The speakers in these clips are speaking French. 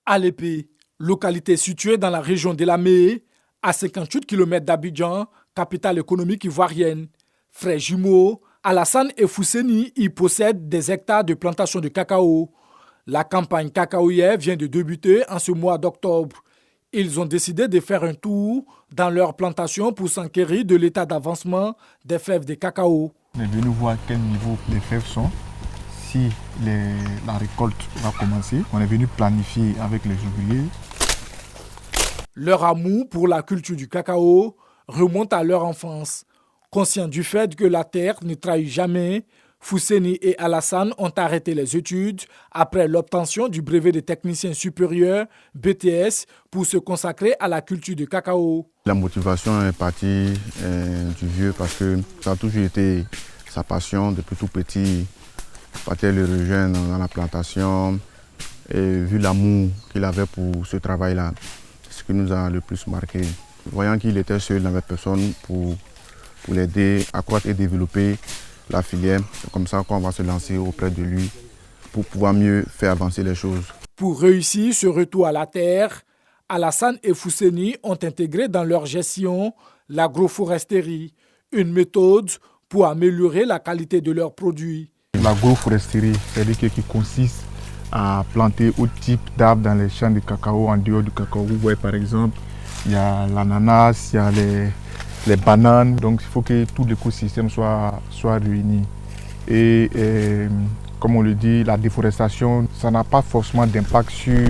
Alépé, localité située dans la région de la Méé, à 58 km d'Abidjan, capitale économique ivoirienne. Frères jumeaux, Alassane et Fousseni y possèdent des hectares de plantations de cacao. La campagne cacaoyère vient de débuter en ce mois d'octobre. Ils ont décidé de faire un tour dans leur plantation pour s'enquérir de l'état d'avancement des fèves de cacao. On est venu voir à quel niveau les fèves sont, si la récolte va commencer. On est venu planifier avec les ouvriers. Leur amour pour la culture du cacao remonte à leur enfance. Conscients du fait que la terre ne trahit jamais, Fousseni et Alassane ont arrêté les études après l'obtention du brevet de technicien supérieur BTS pour se consacrer à la culture du cacao. La motivation est partie du vieux parce que ça a toujours été sa passion depuis tout petit. Il partait le rejoindre dans la plantation et vu l'amour qu'il avait pour ce travail-là, c'est ce qui nous a le plus marqué. Voyant qu'il était seul, il n'avait personne pour l'aider à croître et développer la filière. C'est comme ça qu'on va se lancer auprès de lui pour pouvoir mieux faire avancer les choses. Pour réussir ce retour à la terre, Alassane et Fousseni ont intégré dans leur gestion l'agroforesterie, une méthode pour améliorer la qualité de leurs produits. L'agroforesterie, c'est-à-dire qui consiste à planter tout type d'arbres dans les champs de cacao, en dehors du cacao. Vous voyez par exemple, il y a l'ananas, il y a les bananes, donc il faut que tout l'écosystème soit réuni. Et comme on le dit, la déforestation, ça n'a pas forcément d'impact sur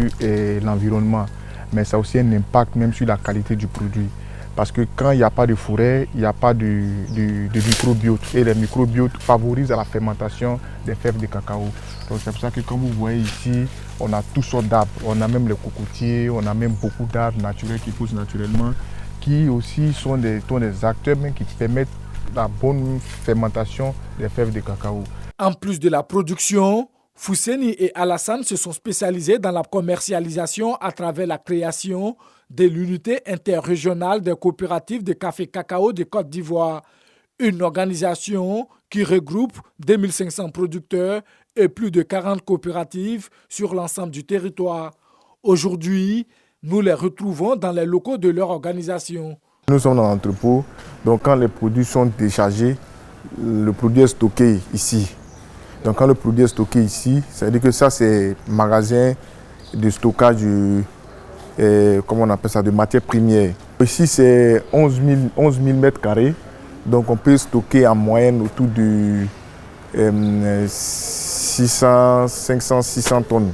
l'environnement, mais ça a aussi un impact même sur la qualité du produit. Parce que quand il n'y a pas de forêt, il n'y a pas de microbiote. Et les microbiotes favorisent la fermentation des fèves de cacao. Donc c'est pour ça que comme vous voyez ici, on a toutes sortes d'arbres. On a même les cocotiers, on a même beaucoup d'arbres naturels qui poussent naturellement, qui aussi sont des acteurs même qui permettent la bonne fermentation des fèves de cacao. En plus de la production, Fousseni et Alassane se sont spécialisés dans la commercialisation à travers la création de l'unité interrégionale des coopératives de café cacao de Côte d'Ivoire, une organisation qui regroupe 2500 producteurs et plus de 40 coopératives sur l'ensemble du territoire. Aujourd'hui, nous les retrouvons dans les locaux de leur organisation. Nous sommes dans l'entrepôt, donc quand les produits sont déchargés, le produit est stocké ici. Donc quand le produit est stocké ici, ça veut dire que ça c'est magasin de stockage comment on appelle ça, de matières premières. Ici c'est 11 000 mètres carrés, donc on peut stocker en moyenne autour de 500, 600 tonnes.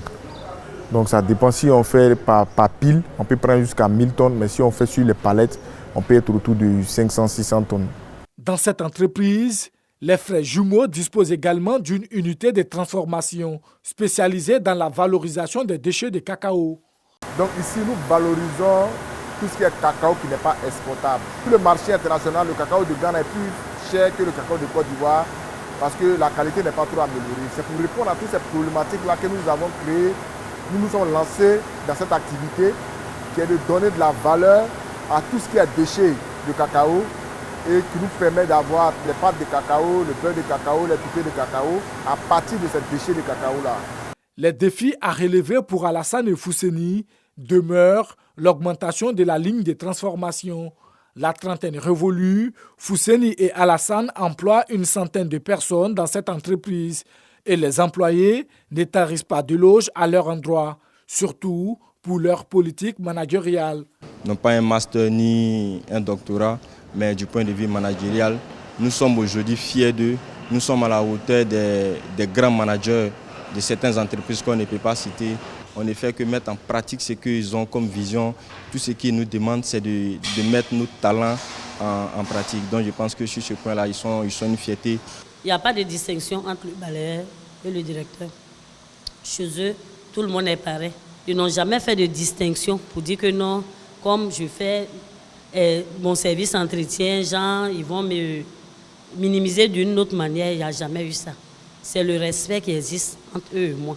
Donc ça dépend si on fait par pile, on peut prendre jusqu'à 1000 tonnes, mais si on fait sur les palettes, on peut être autour de 500, 600 tonnes. Dans cette entreprise, les frères jumeaux disposent également d'une unité de transformation spécialisée dans la valorisation des déchets de cacao. Donc ici, nous valorisons tout ce qui est cacao qui n'est pas exportable. Sur le marché international, le cacao de Ghana est plus cher que le cacao de Côte d'Ivoire parce que la qualité n'est pas trop améliorée. C'est pour répondre à toutes ces problématiques-là que nous avons créé. Nous nous sommes lancés dans cette activité qui est de donner de la valeur à tout ce qui est déchets de cacao et qui nous permet d'avoir les pâtes de cacao, le beurre de cacao, les pipés de cacao à partir de ces déchets de cacao-là. Les défis à relever pour Alassane et Fousseni demeurent l'augmentation de la ligne de transformation. La trentaine révolue, Fousseni et Alassane emploient une centaine de personnes dans cette entreprise et les employés ne tarissent pas de loge à leur endroit, surtout pour leur politique managériale. Non pas un master ni un doctorat, mais du point de vue managérial, nous sommes aujourd'hui fiers d'eux. Nous sommes à la hauteur des grands managers de certaines entreprises qu'on ne peut pas citer. On ne fait que mettre en pratique ce qu'ils ont comme vision. Tout ce qu'ils nous demandent, c'est de mettre nos talents en pratique. Donc je pense que sur ce point-là, ils sont une fierté. Il n'y a pas de distinction entre le balayeur et le directeur. Chez eux, tout le monde est pareil. Ils n'ont jamais fait de distinction pour dire que non, comme je fais mon service entretien, genre, ils vont me minimiser d'une autre manière. Il n'y a jamais eu ça. C'est le respect qui existe entre eux et moi.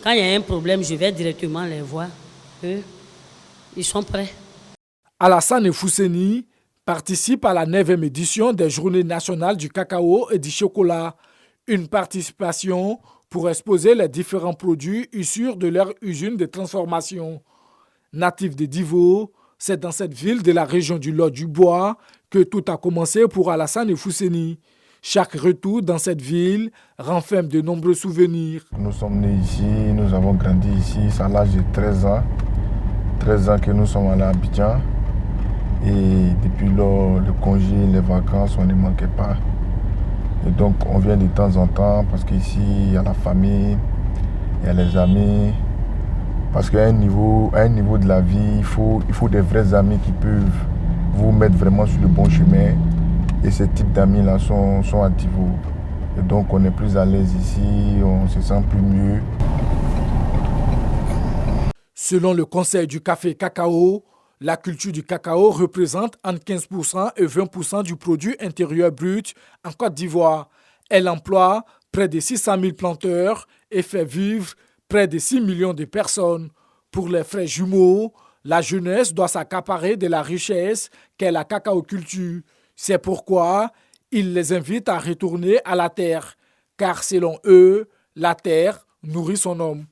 Quand il y a un problème, je vais directement les voir. Eux, ils sont prêts. Alassane et Fousseni participent à la 9e édition des Journées nationales du cacao et du chocolat. Une participation pour exposer les différents produits issus de leur usine de transformation. Natif de Divo, c'est dans cette ville de la région du Lot-du-Bois que tout a commencé pour Alassane Fousseni. Chaque retour dans cette ville renferme de nombreux souvenirs. Nous sommes nés ici, nous avons grandi ici, c'est à l'âge de 13 ans. 13 ans que nous sommes allés à Abidjan. Et depuis lors, le congé, les vacances, on ne manquait pas. Et donc on vient de temps en temps parce qu'ici, il y a la famille, il y a les amis. Parce qu'à un niveau de la vie, il faut des vrais amis qui peuvent vous mettre vraiment sur le bon chemin. Et ce type d'amis-là sont à Divo. Et donc on est plus à l'aise ici, on se sent plus mieux. Selon le Conseil du café cacao, la culture du cacao représente entre 15% et 20% du produit intérieur brut en Côte d'Ivoire. Elle emploie près de 600 000 planteurs et fait vivre près de 6 millions de personnes. Pour les frères jumeaux, la jeunesse doit s'accaparer de la richesse qu'est la cacaoculture. C'est pourquoi ils les invitent à retourner à la terre, car selon eux, la terre nourrit son homme.